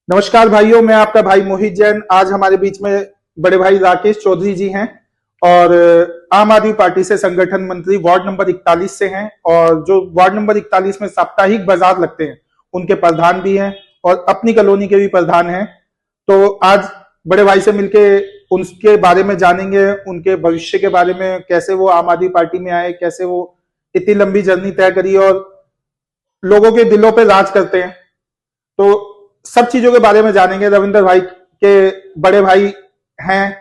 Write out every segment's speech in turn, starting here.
नमस्कार भाइयों, मैं आपका भाई मोहित जैन। आज हमारे बीच में बड़े भाई राकेश चौधरी जी हैं और आम आदमी पार्टी से संगठन मंत्री वार्ड नंबर 41 से हैं और जो वार्ड नंबर 41 में साप्ताहिक बाजार लगते हैं उनके प्रधान भी हैं और अपनी कॉलोनी के भी प्रधान हैं। तो आज बड़े भाई से मिलके उनके बारे में जानेंगे, उनके भविष्य के बारे में, कैसे वो आम आदमी पार्टी में आए, कैसे वो इतनी लंबी जर्नी तय करी और लोगों के दिलों पे राज करते हैं। तो सब चीजों के बारे में जानेंगे। रविंद्र भाई के बड़े भाई हैं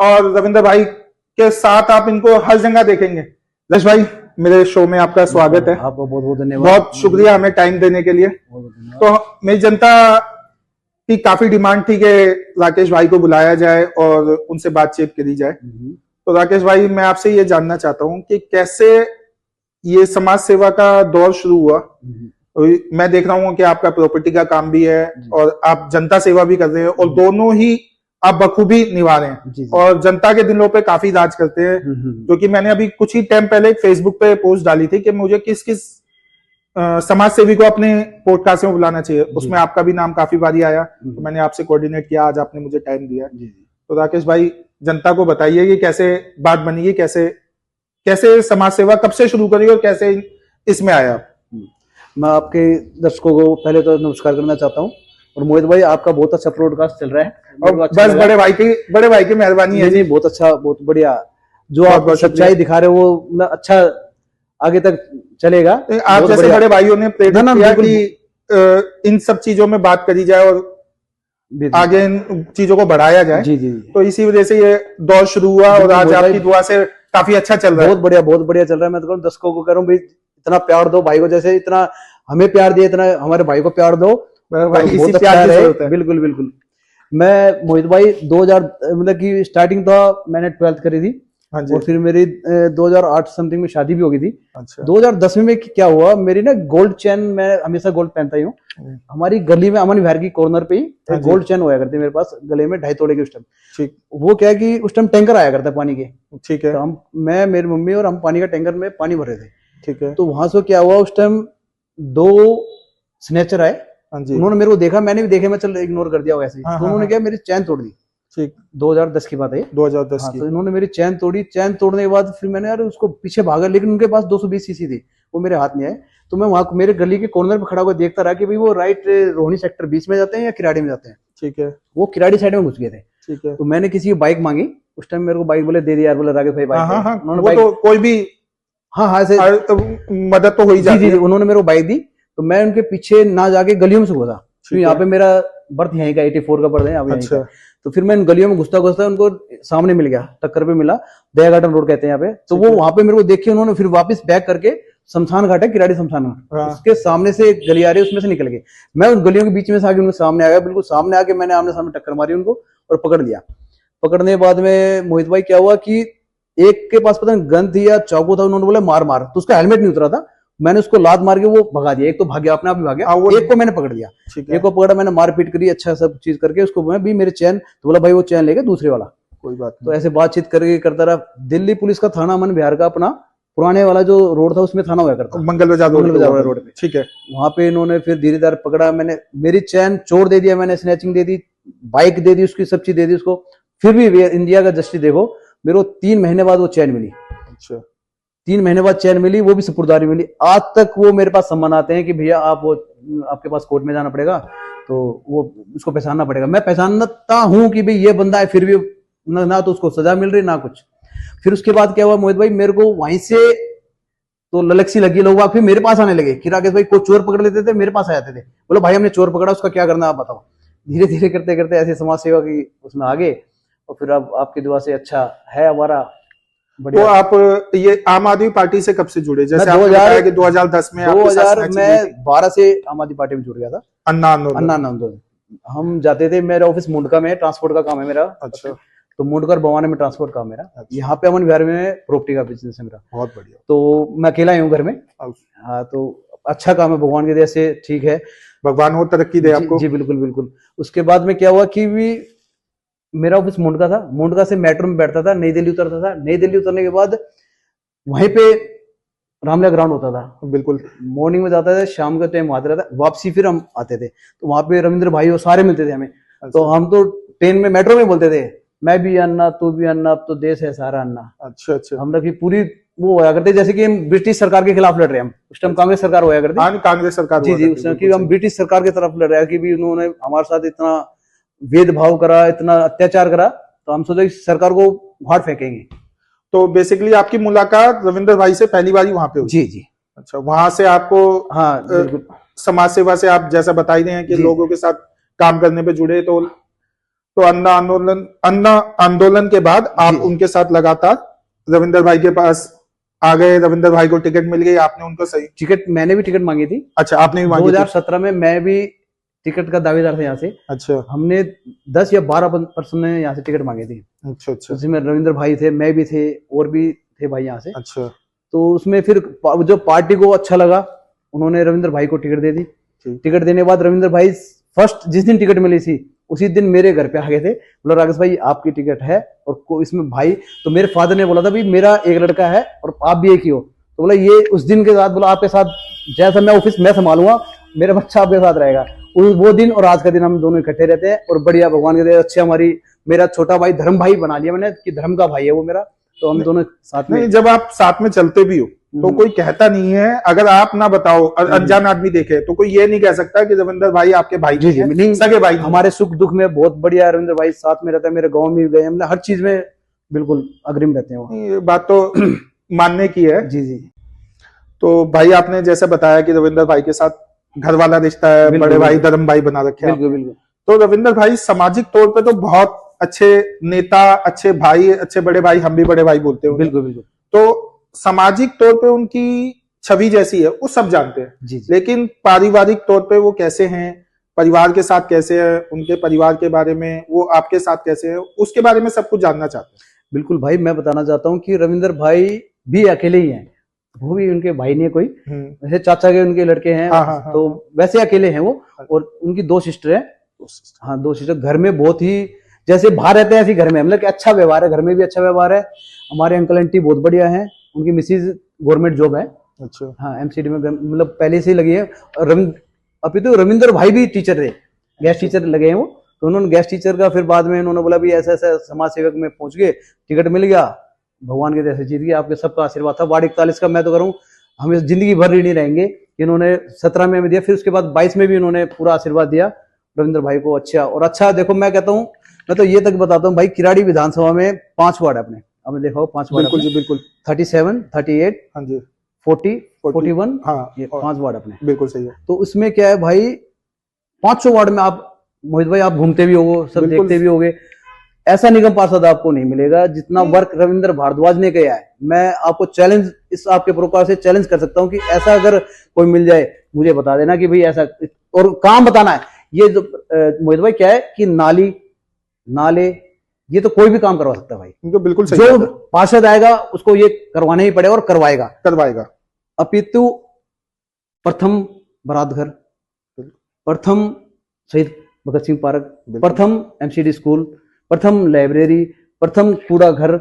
और रविंद्र भाई के साथ आप इनको हर जगह देखेंगे। रश भाई, मेरे शो में आपका स्वागत है। आपको बहुत बहुत धन्यवाद। बहुत शुक्रिया हमें टाइम देने के लिए। तो मेरी जनता की काफी डिमांड थी कि राकेश भाई को बुलाया जाए और उनसे बातचीत करी जाए। तो राकेश भाई, मैं आपसे ये जानना चाहता हूँ कि कैसे ये समाज सेवा का दौर शुरू हुआ। मैं देख रहा हूँ कि आपका प्रॉपर्टी का काम भी है और आप जनता सेवा भी कर रहे हैं और दोनों ही आप बखूबी निभा रहे हैं और जनता के दिलों पे काफी राज करते हैं। जो कि मैंने अभी कुछ ही टाइम पहले फेसबुक पे पोस्ट डाली थी कि मुझे किस किस समाज सेवी को अपने पॉडकास्ट में बुलाना चाहिए। उसमें आपका भी नाम काफी बारी आया, तो मैंने आपसे कोऑर्डिनेट किया, आज आपने मुझे टाइम दिया। तो राकेश भाई, जनता को बताइए कि कैसे बात बनी, कैसे समाज सेवा कब से शुरू करी और कैसे इसमें आया। मैं आपके दर्शकों को पहले तो नमस्कार करना चाहता हूँ और मोहित भाई, आपका बहुत अच्छा पॉडकास्ट चल रहा है और अच्छा, बस बड़े भाई की मेहरबानी है जी। बहुत अच्छा, बहुत बढ़िया। जो आप सच्चाई दिखा रहे हो वो अच्छा आगे तक चलेगा। आप जैसे बड़े भाइयों ने प्रेरित किया कि इन सब चीजों में बात करी जाए और आगे इन चीजों को बढ़ाया जाए। जी जी। तो इसी वजह से ये दौर शुरू हुआ और आज आपकी दुआ से काफी अच्छा चल रहा है। बहुत बढ़िया चल रहा है। मैं तो दर्शकों को कह रहा हूँ भाई, इतना प्यार दो भाई को, जैसे इतना हमें प्यार दिया इतना हमारे भाई को प्यार दो। इसी प्यार की जरूरत है। बिल्कुल बिल्कुल। मैं मोहित भाई 2000 मतलब की स्टार्टिंग तो मैंने 12th करी थी। हाँ जी। और फिर मेरी 2008 समथिंग में शादी भी हो गई थी। अच्छा। 2010 में क्या हुआ, मेरी ना गोल्ड चेन, मैं हमेशा गोल्ड पहनता ही हूँ। हमारी गली में अमन विहार की कॉर्नर पे ही गोल्ड चेन होया करती मेरे पास गले में 2.5 तोड़े की उस टाइम। ठीक। वो क्या है कि उस टाइम टैंकर आया करता पानी के। ठीक है। तो मैं मेरी मम्मी और हम पानी का टैंकर में पानी भर रहे थे। ठीक है। तो वहां से क्या हुआ, उस टाइम 2 स्नेचर आए। उन्होंने मेरे को देखा, मैंने भी देखे, मैं चल इग्नोर कर दिया वैसे ही। तो उन्होंने क्या मेरी चैन तोड़ दी। ठीक। 2010 की बात है, 2010 की। तो इन्होंने मेरी चैन तोड़ी। चैन तोड़ने के बाद फिर मैंने यार उसको पीछे भागा, लेकिन उनके पास 220 सीसी थी, वो मेरे हाथ में आए। तो मैं वहां मेरे गली के कॉर्नर पे खड़ा होकर देखता रहा कि भाई वो राइट रोहिणी सेक्टर 20 में जाते हैं या किराड़ी में जाते हैं। ठीक है। वो किराड़ी साइड में घुस गए थे। ठीक है। तो मैंने किसी की बाइक मांगी, उस टाइम मेरे को बाइक बोले दे दिया यार, बोले राकेश भाई बाइक। उन्होंने तो कोई भी हाँ ऐसे मदद तो हो ही जाती है। उन्होंने मेरे को बाइक दी, तो मैं उनके पीछे ना जाके गलियों में से घुसा। यहाँ पे मेरा बर्थ यहीं का 84 का बर्थ है यहाँ पे। अच्छा। तो फिर मैं इन गलियों में घुसता उनको सामने मिल गया, टक्कर पे मिला, दया गार्डन रोड कहते हैं यहाँ पे। तो वो वहां पे मेरे को देखे, उन्होंने फिर वापस बैक करके शमशान घाट है किराड़ी शमशान घाट, उसके सामने से एक गली आ रही है, उसमें से निकल गए। मैं उन गलियों के बीच में से आगे उनके सामने आ गया, बिल्कुल सामने आके मैंने आमने सामने टक्कर मारी उनको और पकड़ लिया। पकड़ने के बाद में मोहित भाई क्या हुआ कि एक के पास पता नहीं गन थी या चाकू था, उन्होंने बोला मार मार, तो उसका हेलमेट नहीं उतरा था। मैंने उसको लात मार के वो भगा दिया। एक तो भाग गया, अपने आप ही भाग गया। एक को मैंने पकड़ लिया, एक को पकड़ा, मैंने मारपीट करी, अच्छा सब चीज करके उसको मैं भी मेरे चैन, तो बोला भाई वो चैन लेके दूसरे वाला, कोई बात नहीं। तो ऐसे बातचीत करके करता रहा। दिल्ली पुलिस का थाना अमन विहार का अपना पुराने वाला जो रोड था उसमें थाना हुआ करता, मंगल बाजार रोड पे। ठीक है। वहां पे इन्होंने फिर धीरे धीरे पकड़ा, मैंने मेरी चैन चोर दे दिया, मैंने स्नैचिंग दे दी, बाइक दे दी, उसकी सब चीज दे दी उसको। फिर भी इंडिया का जस्टिस देखो, मेरे को 3 महीने बाद वो चैन मिली। अच्छा। 3 महीने बाद चैन मिली, वो भी सपुर्दारी मिली। आज तक वो मेरे पास सम्मान आते हैं कि भैया आप वो आपके पास कोर्ट में जाना पड़ेगा, तो वो उसको पहचानना पड़ेगा। मैं पहचानता हूं कि भाई ये बंदा है, फिर भी ना तो उसको सजा मिल रही ना कुछ। फिर उसके बाद क्या हुआ मोहित भाई, मेरे को वहीं से तो ललक्सी लगी, लोग फिर मेरे पास आने लगे कि राकेश भाई को चोर पकड़ लेते थे, मेरे पास आ जाते थे, बोलो भाई हमने चोर पकड़ा, उसका क्या करना आप बताओ। धीरे धीरे करते करते ऐसे समाज सेवा की उसमें आगे, और फिर अब आपकी दुआ से अच्छा है हमारा। तो आप ये आम आदमी पार्टी से कब से जुड़े? जैसे आपने बताया कि 2010 में 2012 से आम आदमी पार्टी में जुड़ गया था। अन्ना आंदोलन हम जाते थे। मेरा ऑफिस मुंडका में, ट्रांसपोर्ट का काम है मेरा। अच्छा। तो मुंडका और बवाना में ट्रांसपोर्ट काम मेरा। अच्छा। यहाँ पे अमन विहार में प्रॉपर्टी का बिजनेस है मेरा। बहुत बढ़िया। तो मैं अकेला ही हूँ घर में। हाँ, तो अच्छा काम है, भगवान की दया से ठीक है, भगवान हो तरक्की दे आपको। जी बिल्कुल बिल्कुल। उसके बाद में क्या हुआ कि मेरा ऑफिस मुंडका था, मुंडका से मेट्रो में बैठता था, नई दिल्ली उतरता था। नई दिल्ली उतरने के बाद वहीं पे रामलीला ग्राउंड होता था, बिल्कुल मॉर्निंग में जाता था, शाम के टाइम आते रहता, वापसी फिर हम आते थे, तो वहां पे रविंद्र भाई वो सारे मिलते थे हमें। तो हम तो ट्रेन में, मेट्रो में बोलते थे, मैं भी अन्ना तू भी अन्ना, अब तो देश है सारा अन्ना। अच्छा अच्छा। हम लोग की पूरी वो होया करते जैसे कि हम ब्रिटिश सरकार के खिलाफ लड़ रहे हैं, हम उस टाइम कांग्रेस सरकार होया करती। हाँ, कांग्रेस सरकार जी हुआ जी, करती, उस टाइम बिल्कुल की हम सही। ब्रिटिश सरकार की तरफ लड़ रहे हैं कि भी उन्होंने हमारे साथ इतना भेदभाव करा, इतना अत्याचार करा, तो हम सोचे कि सरकार को उखाड़ फेंकेंगे। तो बेसिकली आपकी मुलाकात रविंद्र भाई से पहली बार ही वहां पे हुई? जी जी। अच्छा, वहां से आपको हाँ बिल्कुल। समाज सेवा से आप जैसा बता ही रहे हैं कि जी। लोगों के साथ काम करने पे जुड़े, तो अन्ना आंदोलन के बाद आप जी। उनके साथ लगातार रविंद्र भाई के पास आ गए, रविंद्र भाई को टिकट मिल गई, आपने उनको सही। टिकट मैंने भी टिकट मांगी थी। अच्छा, आपने भी मांगी थी? 2017 में मैं भी टिकट का दावेदार था यहाँ से। अच्छा हमने 10 या 12% ने यहाँ से टिकट मांगी थी। अच्छा अच्छा उसमें रविंद्र भाई थे, मैं भी थे, और भी थे भाई यहाँ से। अच्छा। तो उसमें फिर जो पार्टी को अच्छा लगा, उन्होंने रविंद्र भाई को टिकट दे दी। टिकट देने के बाद रविंद्र भाई फर्स्ट जिस दिन टिकट मिली थी उसी दिन मेरे घर पे आ गए थे, बोला राकेश भाई आपकी टिकट है, और इसमें भाई, तो मेरे फादर ने बोला था भाई मेरा एक लड़का है और आप भी एक ही हो, तो बोला ये उस दिन के साथ, बोला आपके साथ जैसा मैं ऑफिस मैं संभालूंगा, मेरा बच्चा आपके साथ रहेगा। वो दिन और आज का दिन हम दोनों इकट्ठे रहते हैं, और बढ़िया भगवान के दे अच्छे, हमारी मेरा छोटा भाई धर्म भाई बना लिया मैंने कि धर्म का भाई है वो मेरा, तो हम दोनों साथ में। जब आप साथ में चलते भी हो तो कोई कहता नहीं है, अगर आप ना बताओ अनजान आदमी देखे तो कोई ये नहीं कह सकता कि रविंद्र भाई आपके भाई जी जी, नहीं, सगे भाई। हमारे सुख दुख में बहुत बढ़िया रविंद्र भाई साथ में रहता है, मेरे गांव में गए हमने, हर चीज में बिल्कुल अग्रिम रहते हैं वो। ये बात तो मानने की है। जी जी। तो भाई आपने जैसे बताया कि रविंद्र भाई के साथ घर वाला रिश्ता है, बड़े भाई धर्म भाई बना रखे हैं। बिल्कुल बिल्कुल। तो रविंद्र भाई सामाजिक तौर पे तो बहुत अच्छे नेता, अच्छे भाई, अच्छे बड़े भाई, हम भी बड़े भाई बोलते हैं। बिल्कुल बिल्कुल। तो सामाजिक तौर पे उनकी छवि जैसी है वो सब जानते हैं, जी जी। लेकिन पारिवारिक तौर पे वो कैसे हैं, परिवार के साथ कैसे हैं, उनके परिवार के बारे में, वो आपके साथ कैसे हैं, उसके बारे में सब कुछ जानना चाहते हैं। बिल्कुल भाई, मैं बताना चाहता हूँ कि रविंद्र भाई भी अकेले ही हैं, वो भी उनके भाई नहीं है कोई, वैसे चाचा के उनके लड़के हैं। हाँ, तो वैसे अकेले हैं वो, और उनकी 2 सिस्टर हैं। हाँ 2 सिस्टर, घर में बहुत ही जैसे बाहर रहते हैं ऐसे घर में, मतलब कि अच्छा व्यवहार है, घर में भी अच्छा व्यवहार है। हमारे अंकल आंटी बहुत बढ़िया है, उनकी मिसेज गवर्नमेंट जॉब है। अच्छा। हाँ एमसीडी में, मतलब पहले से ही लगी है। अभी तो रविंद्र भाई भी टीचर थे, गेस्ट टीचर लगे हैं वो, तो उन्होंने गेस्ट टीचर का फिर बाद में उन्होंने बोला भी ऐसा ऐसा समाज सेवक में पहुंच गए, टिकट मिल गया, भगवान के जैसे जीत गए, आपके सबका आशीर्वाद था। वार्ड 41 का मैं तो करूँ हमें जिंदगी भर ऋणी रहेंगे। इन्होंने 17 में दिया, फिर उसके बाद 22 में भी उन्होंने पूरा आशीर्वाद दिया रविंद्र भाई को। अच्छा देखो, मैं कहता हूँ, मैं तो ये तक बताता हूँ भाई, किराड़ी विधानसभा में 5 वार्ड अपने, आपने देखा हो 5 वार्ड। बिल्कुल जी बिल्कुल। 37, 38, हाँ जी, 40, 41, हाँ, ये 5 वार्ड अपने। बिल्कुल सही है। तो उसमें क्या है भाई, 500 वार्ड में आप मोहित भाई आप घूमते भी हो, सब देखते भी होगे, ऐसा निगम पार्षद आपको नहीं मिलेगा जितना वर्क रविंद्र भारद्वाज ने किया है। मैं आपको चैलेंज, इस आपके प्रोग्राम से चैलेंज कर सकता हूं कि ऐसा अगर कोई मिल जाए मुझे बता देना कि भाई ऐसा, और काम बताना है। ये जो मोहित भाई क्या है कि नाले ये तो कोई भी काम करवा सकता है भाई, बिल्कुल सही। जो पार्षद आएगा उसको ये करवाना ही पड़ेगा और करवाएगा। अपितु प्रथम बारात घर, प्रथम शहीद भगत सिंह पार्क, प्रथम एमसीडी स्कूल, प्रथम लाइब्रेरी, प्रथम कूड़ा घर,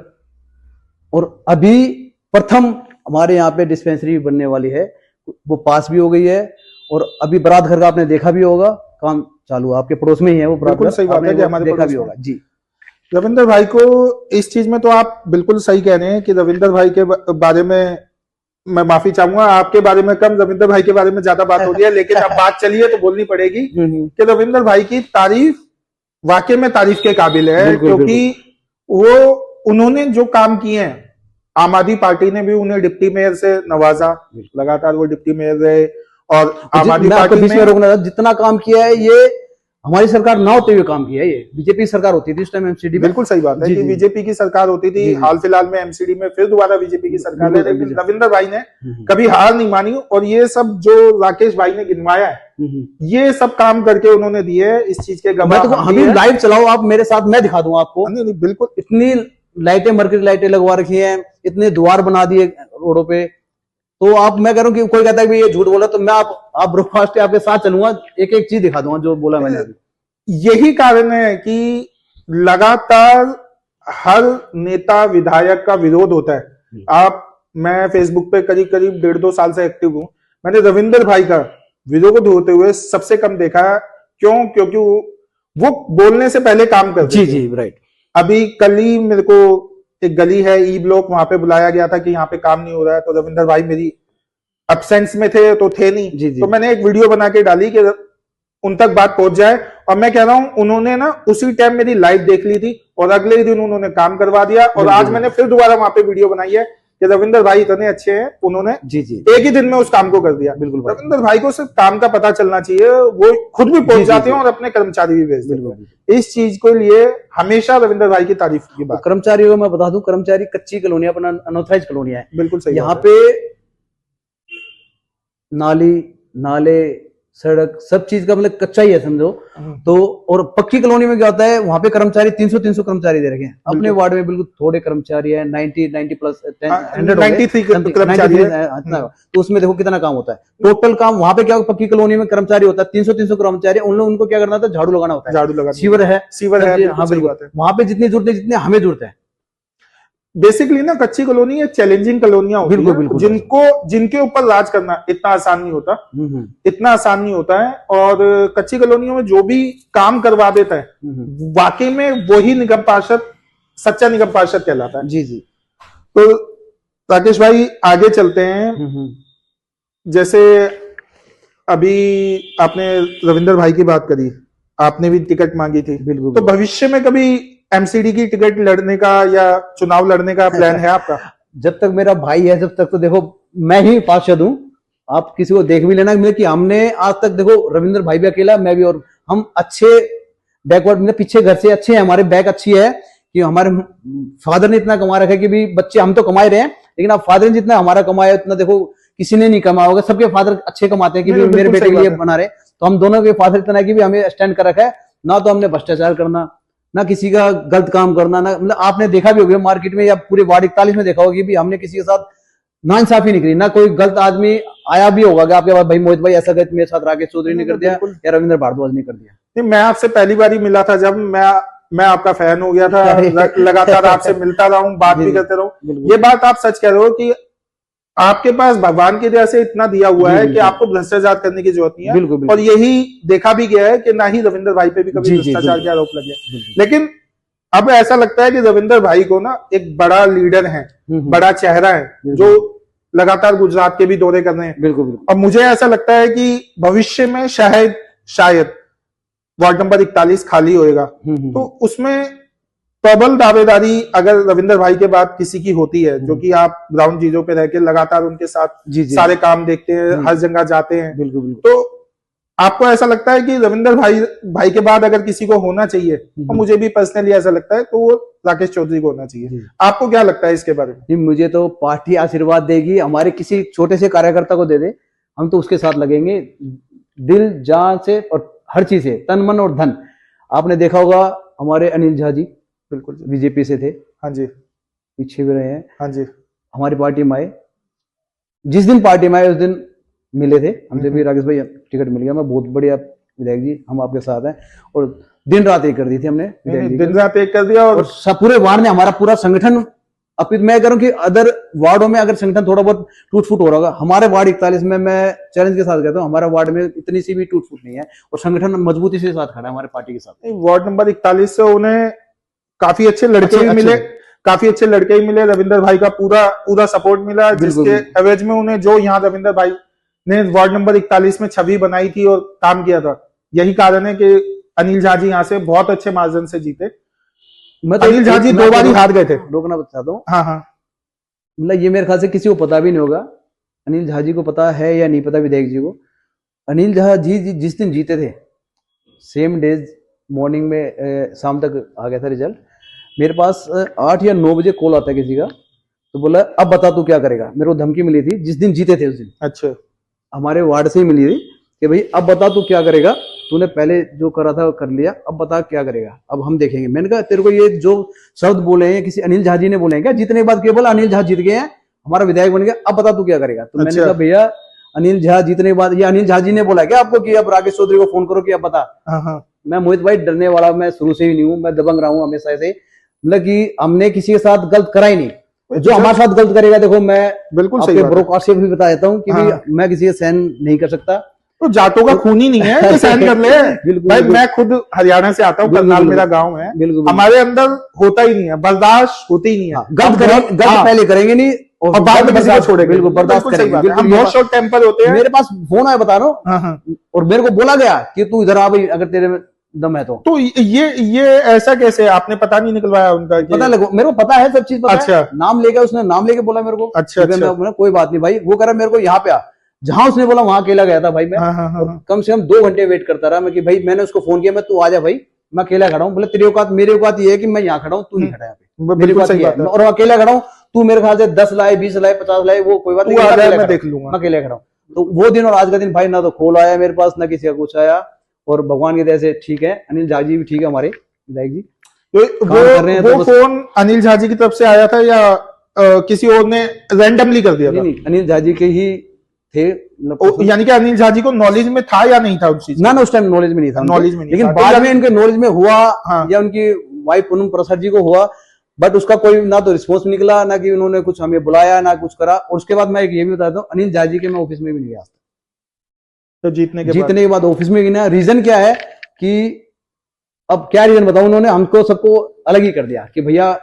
और अभी प्रथम हमारे यहाँ पे डिस्पेंसरी भी बनने वाली है, वो पास भी हो गई है। और अभी बारात घर का आपने देखा भी होगा, काम चालू है, आपके पड़ोस में ही है वो बारात घर, सही बात है कि हमारे देखा भी होगा जी। रविंद्र भाई को इस चीज में तो आप बिल्कुल सही कह रहे हैं कि रविंद्र भाई के बारे में, मैं माफी चाहूंगा, आपके बारे में कम, रविंद्र भाई के बारे में ज्यादा बात हो रही है, लेकिन अब बात चली है तो बोलनी पड़ेगी कि रविंद्र भाई की तारीफ वाकई में तारीफ के काबिल है, क्योंकि वो उन्होंने जो काम किए हैं, आम आदमी पार्टी ने भी उन्हें डिप्टी मेयर से नवाजा, लगातार वो डिप्टी मेयर रहे, और आम आदमी पार्टी में रोकना था, जितना काम किया है ये हमारी सरकार ना होते हुए काम किया है, ये बीजेपी सरकार होती थी उस टाइम एमसीडी में। बिल्कुल सही बात है कि बीजेपी की सरकार होती थी, हाल फिलहाल में एमसीडी में फिर दोबारा बीजेपी की सरकार है, लेकिन रविंद्र भाई ने कभी हार नहीं मानी, और ये सब जो राकेश भाई ने गिनवाया है, ये सब काम करके उन्होंने दिए है। इस चीज के गवाह तो हम भी लाइव चलाओ आप मेरे साथ, मैं दिखा दूंगा आपको। नहीं बिल्कुल, इतनी लाइटें, मरकरी लाइटें लगवा रखी हैं, इतने द्वार बना दिए रोडों पे, तो आप, मैं कह रहा हूँ कि कोई कहता है कि ये झूठ बोला, तो मैं आप ब्रेकफास्ट के आपके साथ चलूंगा, एक एक चीज दिखा दूंगा जो बोला मैंने। यही कारण है कि लगातार हर नेता विधायक का विरोध होता है। आप मैं फेसबुक पे करीब करीब 1.5-2 साल से एक्टिव हूँ। मैंने रविंदर भाई का वीडियो को धोते हुए सबसे कम देखा। क्यों? क्योंकि वो बोलने से पहले काम करते जी थे। जी राइट। अभी कल ही मेरे को एक गली है ई ब्लॉक, वहां पे बुलाया गया था कि यहाँ पे काम नहीं हो रहा है, तो रविंदर भाई मेरी एब्सेंस में थे तो थे नहीं। जी जी। तो मैंने एक वीडियो बना के डाली कि उन तक बात पहुंच जाए, और मैं कह रहा हूं उन्होंने ना उसी टाइम मेरी लाइव देख ली थी और अगले ही दिन उन्होंने काम करवा दिया। और आज मैंने फिर दोबारा वहां पे वीडियो बनाई है कि रविंदर भाई इतने अच्छे हैं, उन्होंने जी जी एक ही दिन में उस काम को कर दिया। बिल्कुल भाई। रविंदर भाई को सिर्फ काम का पता चलना चाहिए, वो खुद भी पहुंच जाते हैं और अपने कर्मचारी भी भेज देते हैं। इस चीज के लिए हमेशा रविंदर भाई की तारीफ की बात। कर्मचारियों को मैं बता दूं, कर्मचारी कच्ची कॉलोनियां, अपना अनऑथराइज कॉलोनियां है। बिल्कुल सही। यहाँ पे नाली नाले सड़क सब चीज का मतलब कच्चा ही है समझो तो। और पक्की कॉलोनी में क्या होता है, वहां पे कर्मचारी 300 कर्मचारी दे रखे हैं। अपने वार्ड में बिल्कुल थोड़े कर्मचारी है, 90 प्लस 93 कर्मचारी है। तो उसमें देखो कितना काम होता है। टोटल काम वहां पे क्या, पक्की कॉलोनी में कर्मचारी होता है 300 कर्मचारी, उन लोग उनको क्या करना था, झाड़ू लगाना होता है, झाड़ू लगाना, सीवर है, हाँ बिल्कुल। वहां पे जितनी जरूरत है जितने हमें जरूरत है। बेसिकली ना कच्ची कॉलोनी चैलेंजिंग कॉलोनियां होती हैं, जिनके ऊपर राज करना इतना आसान नहीं होता, इतना आसान नहीं होता है। और कच्ची कॉलोनियों में जो भी काम करवा देता है वाकई में वही निगम पार्षद, सच्चा निगम पार्षद कहलाता है। जी जी। तो राकेश भाई आगे चलते हैं। जैसे अभी आपने रविंदर भाई की बात करी, आपने भी टिकट मांगी थी, तो भविष्य में कभी एमसीडी की टिकट लड़ने का या चुनाव लड़ने का प्लान है आपका? जब तक मेरा भाई है जब तक तो देखो मैं ही पार्षद हूँ। आप किसी को देख भी लेना कि हमने आज तक देखो रविंदर भाई भी अकेला, मैं भी, और हम अच्छे बैकवर्ड में पीछे घर से अच्छे हैं, हमारे बैक अच्छी है कि हमारे फादर ने इतना कमा रखा है कि भी बच्चे हम तो कमाए रहे हैं, लेकिन आप फादर ने जितना हमारा कमाया उतना देखो किसी ने नहीं कमाया होगा। सबके फादर अच्छे कमाते हैं कि मेरे बेटे के लिए बना रहे, तो हम दोनों के फादर इतना है कि भी हमें स्टैंड कर रखा है ना। तो हमने भ्रष्टाचार करना, ना किसी का गलत काम करना, ना मतलब आपने देखा भी होगा मार्केट में या पूरे वार्ड 41 में देखा होगा कि भी हमने किसी के साथ नाइंसाफी नहीं करी, ना कोई गलत आदमी आया भी होगा कि आपके पास भाई मोहित भाई ऐसा गलत मेरे साथ राकेश चौधरी ने कर दिया या रविंद्र भारद्वाज ने कर दिया। नहीं, मैं आपसे पहली बार ही मिला था जब मैं आपका फैन हो गया था, लगातार आपसे मिलता रहा हूँ, बात भी करते रहूं। ये बात आप सच कह रहे हो कि आपके पास भगवान की दया से इतना दिया हुआ है कि आपको भ्रष्टाचार करने की जरूरत नहीं है। बिल्कुल। और यही देखा भी गया है कि ना ही रविंदर भाई पे भी कभी भ्रष्टाचार के आरोप लगे। लेकिन अब ऐसा लगता है कि रविंदर भाई को ना एक बड़ा लीडर है, बड़ा चेहरा है, जो लगातार गुजरात के भी दौरे कर रहे हैं। बिल्कुल। और मुझे ऐसा लगता है कि भविष्य में शायद वार्ड नंबर 41 खाली होएगा, तो उसमें प्रबल दावेदारी अगर रविंदर भाई के बाद किसी की होती है, जो कि आप ग्राउंड चीजों पे रह के लगातार उनके साथ सारे काम देखते हैं, हर जगह जाते हैं, बिल्कुल। तो आपको ऐसा लगता है कि रविंदर भाई के बाद अगर किसी को होना चाहिए, और मुझे भी पर्सनली ऐसा लगता है, तो वो राकेश चौधरी को होना चाहिए। आपको क्या लगता है इसके बारे में? मुझे तो पार्टी आशीर्वाद देगी, हमारे किसी छोटे से कार्यकर्ता को दे दे, हम तो उसके साथ लगेंगे दिल जान से और हर चीज से, तन मन और धन। आपने देखा होगा हमारे अनिल झा जी, बिल्कुल बीजेपी से थे, हाँ जी, पीछे भी रहे हैं, हाँ जी, हमारी पार्टी में आए। जिस दिन पार्टी में आए उस दिन मिले थे हमसे भी, राकेश भाई टिकट मिल गया, मैं बहुत बढ़िया विधायक जी, हम आपके साथ हैं। और दिन रात एक कर दी थी हमने, दिन रात एक कर दिया। और पूरे वार्ड ने, हमारा पूरा संगठन, अब मैं कह रहा हूँ कि अदर वार्डों में अगर संगठन थोड़ा बहुत टूट फूट हो रहा होगा, हमारे वार्ड 41 में मैं चैलेंज के साथ कहता हूँ हमारा वार्ड में इतनी सी भी टूट फूट नहीं है, और संगठन मजबूती से साथ खड़ा है हमारे पार्टी के साथ। वार्ड नंबर 41 से उन्हें काफी अच्छे लड़के ही मिले, काफी अच्छे लड़के ही मिले, रविंदर भाई का पूरा सपोर्ट मिला, जिसके एवज में उन्हें जो यहाँ रविंदर भाई ने वार्ड नंबर 41 में छवि बनाई थी और काम किया था, यही कारण है कि अनिल झा जी यहाँ से बहुत अच्छे मार्जिन से जीते। अनिल झा जी 2 बार ही हार गए थे। रोकना बताता हूँ, हाँ हाँ, मतलब ये मेरे ख्याल से किसी को पता भी नहीं होगा, अनिल झा जी को पता है या नहीं पता विधायक जी को। अनिल झा जी जिस दिन जीते थे, सेम डेज मॉर्निंग में शाम तक आ गया था रिजल्ट मेरे पास। 8 या 9 बजे कॉल आता है किसी का, तो बोला अब बता तू क्या करेगा। मेरे को धमकी मिली थी जिस दिन जीते थे उस दिन, अच्छा, हमारे वार्ड से ही मिली थी कि भाई अब बता तू क्या करेगा, तूने पहले जो करा था वो कर लिया, अब बता क्या करेगा, अब हम देखेंगे। मैंने कहा तेरे को ये जो शब्द बोले हैं किसी अनिल झा जी ने बोले हैं क्या? जीतने के बाद केवल अनिल झा जीत गए हैं, हमारा विधायक बन गया, अब बता तू क्या करेगा। तो मैंने कहा भैया अनिल झा जीतने के बाद, ये अनिल झा जी ने बोला क्या आपको कि अब राकेश चौधरी को फोन करो कि अब बता। मैं मोहित भाई डरने वाला मैं शुरू से ही नहीं हूँ, मैं दबंग रहा हूँ हमेशा से, मतलब कि हमने किसी के साथ गलत करा ही नहीं। जो हमारे साथ गलत करेगा, देखो मैं बिल्कुल सही आपके बात है। ब्रोडकास्ट से भी बता देता हूँ कि हाँ। भाई मैं किसी का सहन नहीं कर सकता। तो जाटों का खून ही नहीं है कि सहन कर ले। बिल्कुल, भाई बिल्कुल। मैं खुद हरियाणा से आता हूँ, बिल्कुल, करनाल बिल्कुल। मेरा गांव है। बिल्कुल, हमारे अंदर होता ही नहीं है, बर्दाश्त होती ही नहीं है। हाँ, गलत हाँ, पहले करेंगे नहीं और बाद में किसी को छोड़ेंगे। बिल्कुल बर्दाश्त बिल्कुल सही करेंगे। बात है। बिल्कुल हम ये बहुत बात- शॉर्ट टेम्पर होते हैं। मेरे पास फोन आया, बता रहा हूँ, हाँ हाँ। और मेरे को बोला गया कि तू इधर आ भाई, अगर तेरे में दम है तो ये ऐसा कैसे आपने पता नहीं निकलवाया उनका कि पता लगो। मेरे को पता है, सब चीज पता अच्छा। है। नाम लेके उसने नाम लेके बोला मेरे को। अच्छा, ठीक है, अच्छा। मैं बोला कोई बात नहीं भाई, वो कह रहा मेरे को यहाँ पे आ, जहां उसने बोला वहां अकेला गया था भाई मैं। हाँ हाँ हाँ और हाँ। कम से कम 2 घंटे वेट करता रहा मैं कि भाई, मैंने उसको फोन किया, मैं तू आ जा भाई, मैं अकेला खड़ा हूँ। बोले तेरी औकात, मेरी औकात ये है कि मैं यहाँ खड़ा हूँ, तू नहीं खड़ा यहाँ पे, मेरी बिल्कुल औकात सही ये बात है। है। और मैं अकेला खड़ा हूँ, तू मेरे ख्याल से 10 लाए, 20 लाए, 50 लाए, वो कोई बात तू नहीं, आ मैं जाए, अकेला मैं खड़ा देख हूँ, लूंगा। मैं अकेला खड़ा हूँ। तो वो दिन और आज का दिन भाई, ना तो खोल आया मेरे पास, ना किसी का कुछ आया। और भगवान की दया से ठीक है, अनिल झा जी भी ठीक है हमारे विधायक जी। काम कर रहे हैं तो वो बस- फोन अनिल झा जी की तरफ से आया था या किसी और ने रैंडमली कर दिया नहीं था? नहीं, अनिल झा जी के ही थे। यानी कि अनिल झा जी को नॉलेज में था या नहीं था उस चीज ना उस टाइम नॉलेज में नहीं था, नॉलेज में नहीं लेकिन था। तो बाद यानी- में इनके नॉलेज में हुआ, हाँ। या उनकी वाइफ पूनम प्रसाद जी को हुआ, बट उसका कोई ना तो रिस्पॉन्स निकला, ना कि उन्होंने कुछ हमें बुलाया, ना कुछ करा। और उसके बाद मैं एक ये भी बताता हूँ, अनिल झा जी के मैं ऑफिस में भी नहीं गया। तो जीतने के जीतने के बाद ऑफिस में गिना। रीजन क्या है कि अब क्या रीजन बताऊं, उन्होंने हमको सबको अलग ही कर दिया कि भैया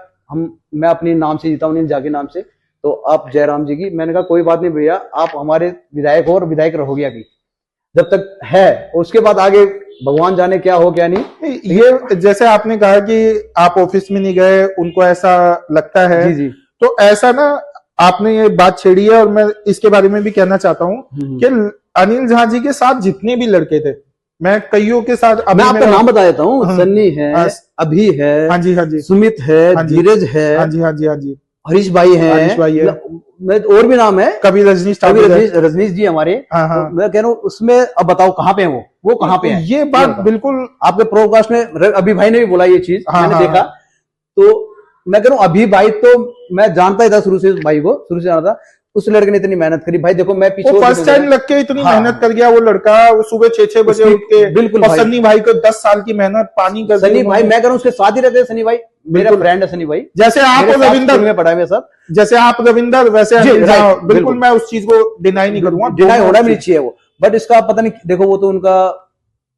मैं अपने नाम से जीता हूं, अनिल झा के नाम से, तो आप जयराम जी की। मैंने कहा कोई बात नहीं भैया, आप हमारे विधायक हो और विधायक रहोगे अभी जब तक है, और उसके बाद आगे भगवान जाने क्या हो क्या नहीं। बाद ये जैसे आपने कहा कि आप ऑफिस में नहीं गए, उनको ऐसा लगता है। जी जी। तो ऐसा ना, आपने ये बात छेड़ी है और मैं इसके बारे में भी कहना चाहता हूँ कि अनिल झा जी के साथ जितने भी लड़के थे, मैं कईयों के साथ मैं आपका नाम बता देता हूँ, हाँ, सन्नी है, हाँ, अभी है, हाँ जी हाँ जी, सुमित है, हाँ जी, धीरज है, हाँ जी हाँ जी हाँ जी, हरीश भाई है, हरीश भाई है, मैं और भी नाम है, कभी रजनीश कभी ठाकुर है। रजनीश जी हमारे। हाँ हाँ। तो मैं कह रहा हूँ उसमें, अब बताओ कहाँ पे है वो कहाँ पे है? ये बात बिल्कुल आपके प्रोडकास्ट में अभी भाई ने भी बोला ये चीज, हाँ, मैंने हाँ, देखा। तो मैं कह रहा हूँ अभी भाई तो मैं जानता ही था शुरू से, भाई को शुरू से जानता था। उस लड़के ने इतनी मेहनत करी भाई, देखो मैं पीछे वो फर्स्ट टाइम लग के इतनी मेहनत कर गया वो लड़का। वो सुबह 6-6 बजे उसकी- उठ के, बिल्कुल और भाई। सन्नी भाई को 10 साल की मेहनत पानी कर दी सनी भाई, उन्होंने। मैं कह रहा हूँ उसके साथ ही रहते हैं सनी भाई, मेरा बिल्कुल। फ्रेंड है सनी भाई। जैसे आप मेरे और साथ रविंदर स्कूल में पढ़ा है मेरे साथ। जैसे आप रविंदर वैसे जी, अनिल झा। राइट, बिल्कुल बिल्कुल। मैं उस चीज को डिनाई नहीं करूंगा, डिनाई दोनों होना भी नहीं चीज- चाहिए वो, बट इसका पता नहीं, देखो वो तो उनका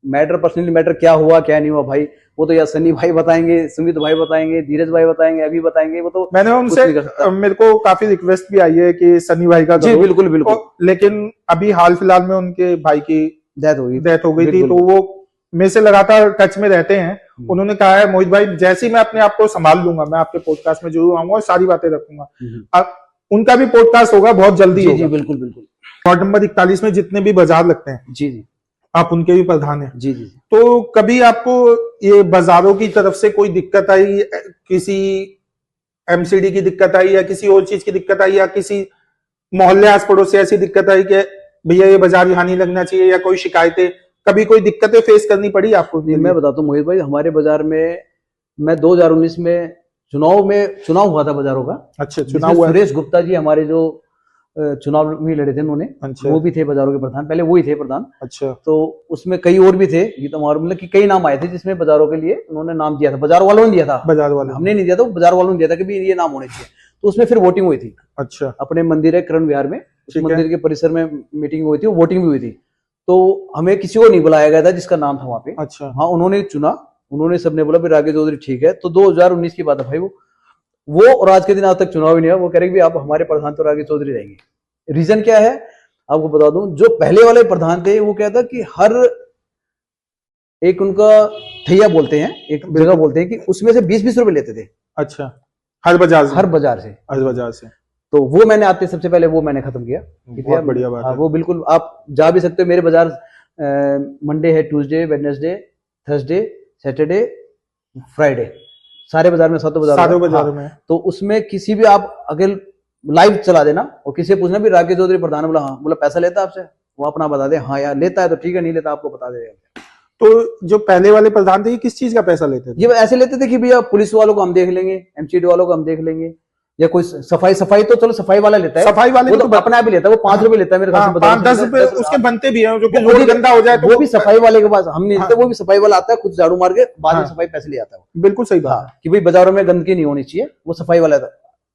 मैटर, पर्सनली मैटर क्या हुआ क्या नहीं हुआ भाई, वो तो या सनी भाई बताएंगे, सुमित भाई बताएंगे, धीरज भाई बताएंगे, अभी बताएंगे। वो तो मैंने कुछ नहीं कर उनसे, सकता। मेरे को काफी रिक्वेस्ट भी आई है कि सन्नी भाई का जी करो। बिल्कुल बिल्कुल। लेकिन अभी हाल फिलहाल में उनके भाई की डेथ हो गई थी, बिल्कुल। तो वो मेरे से लगातार टच में रहते हैं। उन्होंने कहा है मोहित भाई, जैसे ही मैं अपने आप को संभाल लूंगा, मैं आपके पॉडकास्ट में जरूर आऊंगा और सारी बातें रखूंगा। अब उनका भी पॉडकास्ट होगा, बहुत जल्दी जी होगा। जी बिल्कुल बिल्कुल। वार्ड नंबर 41 में जितने भी बाजार लगते हैं, जी जी आप उनके भी प्रधान हैं। जी जी। तो कभी आपको ये बाजारों की तरफ से कोई दिक्कत आई, किसी एमसीडी की दिक्कत आई, या किसी और चीज की दिक्कत आई, या किसी मोहल्ले आस पड़ोस से ऐसी दिक्कत आई कि भैया ये बाजार यहाँ नहीं लगना चाहिए, या कोई शिकायतें, कभी कोई दिक्कतें फेस करनी पड़ी आपको? मैं बताता हूँ मोहित भाई, हमारे बाजार में मैं 2019 में चुनाव हुआ था बाजारों का। अच्छा, जिसमें चुनाव हुआ है। सुरेश गुप्ता जी हमारे जो चुनाव भी लड़े थे उन्होंने, अच्छा। वो भी थे बाजारों के प्रधान, पहले वो ही थे प्रधान। अच्छा। तो उसमें कई और भी थे, ये तो हमारे मतलब कि कई नाम आए थे जिसमें बाजारों के लिए उन्होंने नाम दिया था, बाजार वालों ने दिया था, बाजार वाले हमने नहीं दिया था, बाजार वालों ने दिया था कि भी ये नाम होने चाहिए। तो उसमें फिर वोटिंग हुई थी। अच्छा। अपने मंदिर है करण विहार में, उस ठीक है। मंदिर के परिसर में मीटिंग हुई थी, वोटिंग भी हुई थी। तो हमें किसी को नहीं बुलाया गया था जिसका नाम था वहां पे। अच्छा। हाँ, उन्होंने चुना, उन्होंने सबने बोला भी राकेश चौधरी ठीक है। तो 2019 की बात है भाई, वो और आज के दिन आज तक चुनाव ही नहीं हुआ। वो कह रहे कि आप हमारे प्रधान तो राकेश चौधरी रहेंगे। रीजन क्या है आपको बता दूं, जो पहले वाले प्रधान थे वो क्या था कि हर एक उनका थैया बोलते हैं, एक जगह बोलते हैं कि उसमें से 20-20 रुपए लेते थे। अच्छा, हर बाजार से? हर बाजार से। हर बाजार से। तो वो मैंने आते सबसे पहले वो मैंने खत्म किया। बहुत बढ़िया बात है। वो बिल्कुल आप जा भी सकते हो मेरे बाजार। मंडे है, Tuesday, Wednesday, Thursday, Saturday, Friday, सारे बाजार में, सातों बाजार में। तो उसमें किसी भी आप अगर लाइव चला देना और किसी से पूछना भी राकेश चौधरी प्रधान, बोला हाँ, बोला पैसा लेता है आपसे, वो अपना बता दे, हाँ यार लेता है तो ठीक है, नहीं लेता आपको बता देगा। तो जो पहले वाले प्रधान थे, ये किस चीज का पैसा लेते थे? ये ऐसे लेते थे कि भैया पुलिस वालों को हम देख लेंगे, एमसीडी वालों को हम देख लेंगे, या कोई सफाई तो चलो सफाई वाला लेता है, सफाई वाले वो तो अपना आप ही लेता है, वो 5 रुपए लेता है मेरे ख्याल से। 5-10 रुपए उसके बनते भी हैं, जो कि रोड गंदा हो जाए तो वो भी सफाई वाले के पास हम नहीं लेते, वो भी सफाई वाला आता है, खुद झाड़ू मार के बाद में सफाई पैसे ले आता है। बिल्कुल सही बात। कि भाई बाजारों में गंदगी नहीं होनी चाहिए, वो सफाई वाला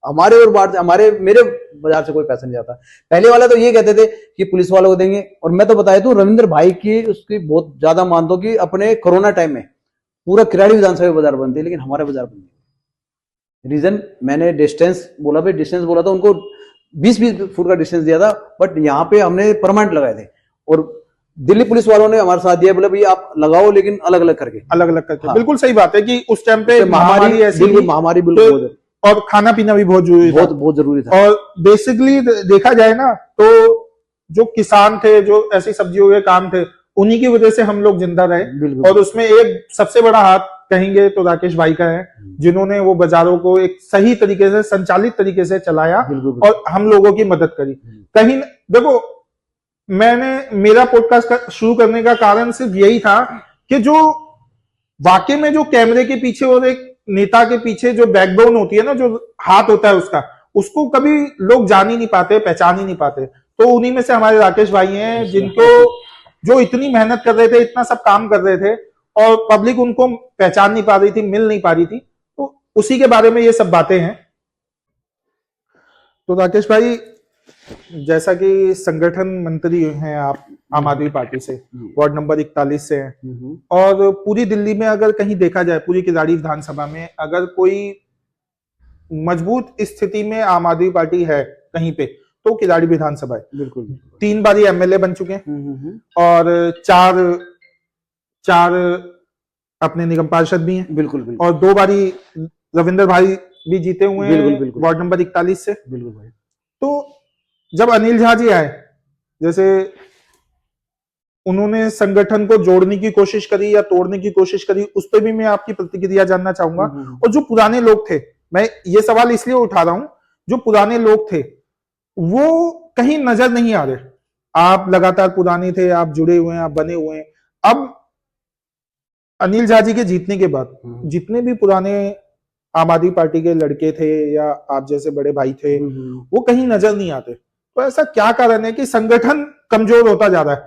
हमारे और बाहर हमारे मेरे बाजार से कोई पैसा नहीं जाता। पहले वाला तो ये कहते थे कि पुलिस वालों को देंगे, और मैं तो बताया तू रविंद्र भाई की उसकी बहुत ज्यादा मानता हूं कि अपने कोरोना टाइम में पूरा किराड़ी विधानसभा बाजार बंद थे, लेकिन हमारे बाजार बंद नहीं। रीजन मैंने डिस्टेंस बोला, भाई डिस्टेंस बोला था उनको 20-20 फुट का डिस्टेंस दिया था, बट यहाँ पे हमने परमानेंट लगाए थे, और दिल्ली पुलिस वालों ने हमारे साथ दिया, बोले भाई आप लगाओ लेकिन अलग अलग करके। हाँ। बिल्कुल सही बात है कि उस टाइम पे महामारी ऐसी, महामारी बिल्कुल, और खाना पीना भी बहुत जरूरी था, बहुत जरूरी था। और बेसिकली देखा जाए ना तो जो किसान थे, जो ऐसी सब्जियों के काम थे, उन्हीं की वजह से हम लोग जिंदा रहे, और उसमें एक सबसे बड़ा हाथ कहेंगे तो राकेश भाई का है, जिन्होंने वो बाजारों को एक सही तरीके से, संचालित तरीके से चलाया और हम लोगों की मदद करी। कहीं देखो, मैंने मेरा पॉडकास्ट शुरू करने का कारण सिर्फ यही था कि जो वाकई में जो कैमरे के पीछे और एक नेता के पीछे जो बैकबोन होती है ना, जो हाथ होता है उसका, उसको कभी लोग जान ही नहीं पाते, पहचान ही नहीं पाते। तो उन्हीं में से हमारे राकेश भाई हैं, जिनको जो इतनी मेहनत कर रहे थे, इतना सब काम कर रहे थे, और पब्लिक उनको पहचान नहीं पा रही थी, मिल नहीं पा रही थी, तो उसी के बारे में ये सब बातें हैं। तो राकेश भाई, जैसा कि संगठन मंत्री हैं आप आम आदमी पार्टी से, वार्ड नंबर 41 से हैं, और पूरी दिल्ली में अगर कहीं देखा जाए, पूरी किराड़ी विधानसभा में अगर कोई मजबूत स्थिति में आम आदमी पार्टी है कहीं पे, तो किराड़ी विधानसभा है। बिल्कुल। 3 बार ये एमएलए बन चुके हैं, और चार अपने निगम पार्षद भी हैं। बिल्कुल। और 2 बारी रविंद्र भाई भी जीते हुए हैं वार्ड नंबर 41 से। बिल्कुल भाई। तो जब अनिल झा जी आए, जैसे उन्होंने संगठन को जोड़ने की कोशिश करी या तोड़ने की कोशिश करी, उस पर भी मैं आपकी प्रतिक्रिया जानना चाहूंगा। और जो पुराने लोग थे, मैं ये सवाल इसलिए उठा रहा हूं, जो पुराने लोग थे वो कहीं नजर नहीं आ रहे। आप लगातार पुराने थे, आप जुड़े हुए हैं, आप बने हुए हैं। अब अनिल झा जी के जीतने के बाद जितने भी पुराने आम आदमी पार्टी के लड़के थे या आप जैसे बड़े भाई थे, वो कहीं नजर नहीं आते। तो ऐसा क्या कारण है कि संगठन कमजोर होता जा रहा है?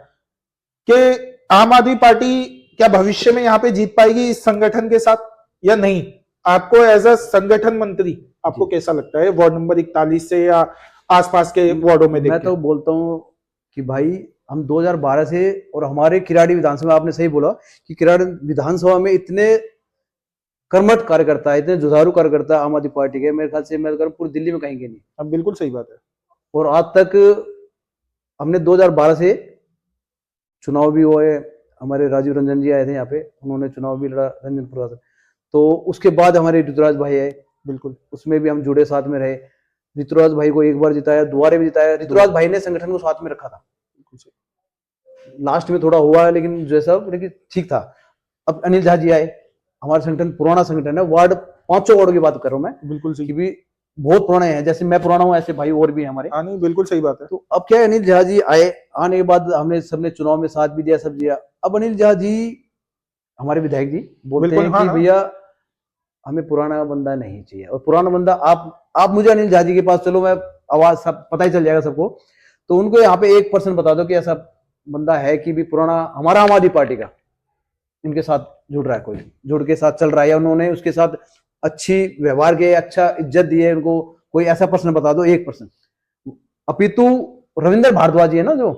कि आम आदमी पार्टी क्या भविष्य में यहाँ पे जीत पाएगी इस संगठन के साथ या नहीं? आपको एज अ संगठन मंत्री आपको कैसा लगता है, वार्ड नंबर 41 से या आसपास के वार्डों में? मैं तो बोलता हूँ कि भाई हम 2012 से, और हमारे किराड़ी विधानसभा, आपने सही बोला कि किराड़ी विधानसभा में इतने कर्मठ कार्यकर्ता है, इतने जुझारू कार्यकर्ता आम आदमी पार्टी के, मेरे ख्याल से मैं पूरी दिल्ली में कहीं के नहीं। अब बिल्कुल सही बात है। और आज तक हमने 2012 से चुनाव भी हुए, हमारे राजीव रंजन जी आए थे यहाँ पे, उन्होंने चुनाव भी लड़ा, रंजन प्रसाद। तो उसके बाद हमारे ऋतुराज भाई आए, बिल्कुल उसमें भी हम जुड़े, साथ में रहे। ऋतुराज भाई को एक बार जिताया, दोबारा भी जिताया। ऋतुराज भाई ने संगठन को साथ में रखा था, लास्ट में थोड़ा हुआ लेकिन जैसा, लेकिन ठीक था। अब अनिल झा जी आए, हमारा संगठन पुराना संगठन है, वार्ड 500 वार्ड की बात कर रहा हूँ मैं, बिल्कुल सही, भी बहुत पुराने हैं, जैसे मैं पुराना हूँ ऐसे भाई और भी हमारे। हाँ नहीं बिल्कुल सही बात है। तो अब क्या है, अनिल झा जी आए, आने के बाद हमने सबने चुनाव में साथ भी दिया, सब दिया। अब अनिल झा जी हमारे विधायक जी बोलते हैं कि भैया हमें पुराना बंदा नहीं चाहिए, और पुराना बंदा आप मुझे अनिल झा जी के पास चलो, मैं आवाज सब पता ही चल जाएगा सबको। तो उनको यहाँ पे 1% बता दो कि ऐसा बंदा है कि भी पुराना हमारा आम आदमी पार्टी का इनके साथ जुड़ रहा है, कोई जुड़ के साथ चल रहा है, या उन्होंने उसके साथ अच्छी व्यवहार के, अच्छा इज्जत दी है उनको, कोई ऐसा पर्सन बता दो 1%। अपितु रविंद्र भारद्वाज जी है ना, जो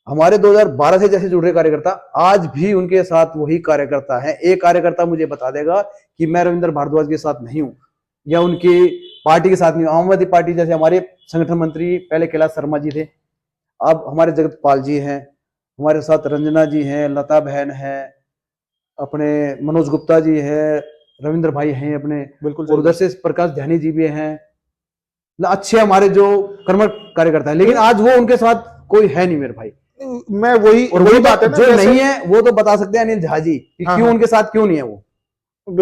हमारे 2012 से जैसे जुड़ रहे कार्यकर्ता, आज भी उनके साथ वही कार्यकर्ता है। एक कार्यकर्ता मुझे बता देगा कि मैं रविंद्र भारद्वाज के साथ नहीं हूं या उनकी पार्टी के साथ नहीं हूं। आम आदमी पार्टी, जैसे हमारे संगठन मंत्री पहले कैलाश शर्मा जी थे, अब हमारे जगतपाल जी हैं, हमारे साथ रंजना जी हैं, लता बहन है, अपने मनोज गुप्ता जी है, रविंद्र भाई हैं अपने, बिल्कुल, और उधर से प्रकाश ध्यानी जी भी हैं। अच्छे हमारे जो कर्मठ कार्यकर्ता है, लेकिन आज वो उनके साथ कोई है नहीं मेरे भाई। मैं वही बात है ना, जो नहीं है वो तो बता सकते हैं अनिल झा जी कि क्यों उनके साथ क्यों नहीं है वो,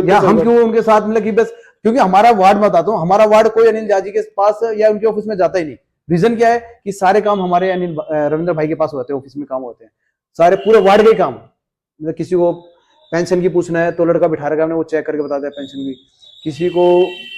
या हम क्यों उनके साथ, मतलब कि बस क्योंकि हमारा वार्ड बताता हूँ, हमारा वार्ड कोई अनिल झा जी के पास या उनके ऑफिस में जाता ही नहीं। रीजन क्या है कि सारे काम हमारे रविंद्र भाई के पास होते हैं, ऑफिस में काम होते हैं सारे, पूरे वार्ड के काम। मतलब किसी को पेंशन की पूछना है तो लड़का बिठा रखा है, वो चेक करके बताता है पेंशन की। किसी को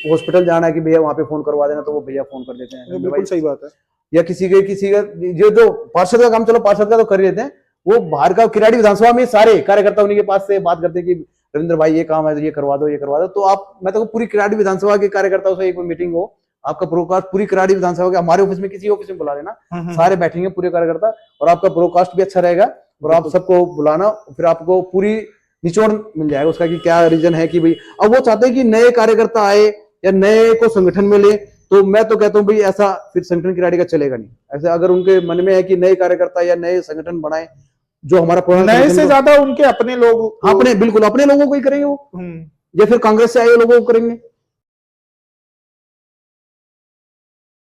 हॉस्पिटल जाना है कि भैया वहां पे फोन करवा देना, तो वो भैया फोन कर देते हैं। बिल्कुल सही बात है। या किसी का जो पार्षद का काम, चलो पार्षद का तो कर ही देते हैं, वो बाहर का किराड़ी विधानसभा में सारे कार्यकर्ता उन्हीं के पास से बात करते हैं कि रविंद्र भाई ये काम है, ये करवा दो, ये करवा दो। तो आप, मैं तो पूरी किराड़ी विधानसभा के कार्यकर्ताओं से एक मीटिंग हो, आपका ब्रॉडकास्ट पूरी कराड़ी विधानसभा के हमारे ऑफिस में, किसी ऑफिस में बुला लेना, सारे बैठेंगे पूरे कार्यकर्ता, और आपका ब्रॉडकास्ट भी अच्छा रहेगा, और आप सबको बुलाना, फिर आपको पूरी निचोड़ मिल जाएगा उसका कि क्या रीजन है कि भाई अब वो चाहते हैं कि नए कार्यकर्ता आए या नए को संगठन में ले। तो मैं तो कहता हूँ भाई ऐसा फिर संगठन किराड़ी का चलेगा नहीं। ऐसे अगर उनके मन में है कि नए कार्यकर्ता या नए संगठन बनाए, जो हमारा नए से ज्यादा उनके अपने लोग, अपने बिल्कुल अपने लोगों को ही करेंगे वो, या फिर कांग्रेस से आए लोगों को करेंगे।